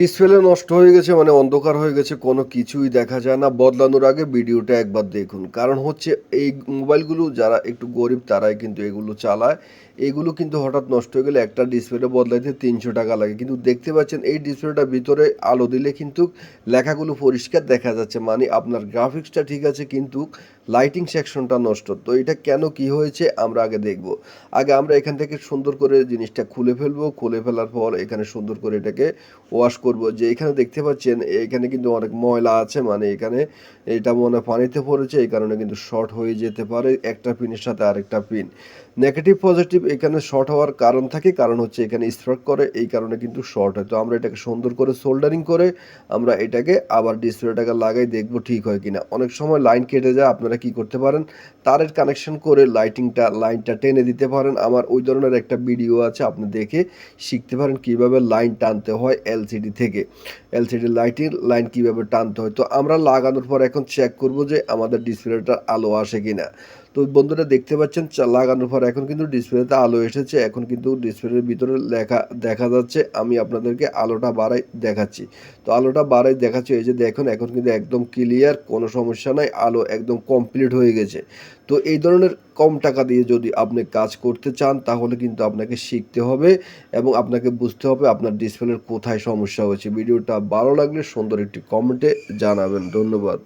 Display নষ্ট হয়ে গেছে মানে অন্ধকার হয়ে গেছে, কোনো কিছুই দেখা যায় না। বদলানোর আগে ভিডিওটা একবার দেখুন। কারণ হচ্ছে এই মোবাইলগুলো যারা একটু গরিব তারাই কিন্তু এগুলো চালায়। এগুলো কিন্তু হঠাৎ নষ্ট হয়ে গেলে একটা ডিসপ্লে বদলাইতে ৳৩০০ লাগে। কিন্তু দেখতে পাচ্ছেন এই ডিসপ্লেটার ভিতরে আলো দিলে কিন্তু লেখাগুলো পরিষ্কার দেখা যাচ্ছে। মানে আপনার গ্রাফিক্সটা ঠিক আছে কিন্তু লাইটিং সেকশনটা নষ্ট। তো এটা কেন কি হয়েছে আমরা আগে দেখব। আগে আমরা এখান থেকে সুন্দর করে জিনিসটা খুলে ফেলবো। খুলে ফেলার পর এখানে সুন্দর করে এটাকে ওয়াশ করব। যে এখানে দেখতে পাচ্ছেন এখানে কিন্তু অনেক ময়লা আছে, মানে এখানে এটা মনে হয় পানিতে পড়েছে, এই কারণে কিন্তু শর্ট হয়ে যেতে পারে একটা পিনের সাথে আরেকটা পিন। নেগেটিভ পজিটিভ এখানে শর্ট হওয়ার কারণ থাকে, কারণ হচ্ছে এখানে স্পার্ক করে, এই কারণে কিন্তু শর্ট হয়। তো আমরা এটাকে সুন্দর করে সোল্ডারিং করে আমরা এটাকে আবার ডিসপ্লেটাকে লাগাই দেখব ঠিক হয় কিনা। অনেক সময় লাইন কেটে যায়, আপনারা কি করতে পারেন তারের কানেকশন করে লাইনটা টেনে দিতে পারেন। আমার ওই ধরনের একটা ভিডিও আছে, আপনি দেখে শিখতে পারেন কিভাবে লাইন টানতে হয় এলসিডি থেকে। এলসিডি লাইটের লাইন কিভাবে টানতে হয়। তো আমরা লাগানোর পর এখন চেক করব যে আমাদের ডিসপ্লেটার আলো আসে কিনা। তো বন্ধুরা দেখতে পাচ্ছেন লাগানোর পর এখন কিন্তু ডিসপ্লেতে আলো এসেছে। এখন কিন্তু ডিসপ্লের ভিতরে লেখা দেখা যাচ্ছে। আমি আপনাদেরকে আলোটা বাড়াই দেখাচ্ছি। তো আলোটা বাড়াই দেখাচ্ছি, এই যে দেখুন এখন কিন্তু একদম ক্লিয়ার, কোনো সমস্যা নাই। আলো একদম কমপ্লিট হয়ে গেছে। তো এই ধরনের কম টাকা দিয়ে যদি আপনি কাজ করতে চান তাহলে কিন্তু আপনাকে শিখতে হবে এবং আপনাকে বুঝতে হবে আপনার ডিসপ্লের কোথায় সমস্যা হয়েছে। ভিডিওটা ভালো লাগলে সুন্দর একটি কমেন্টে জানাবেন। ধন্যবাদ।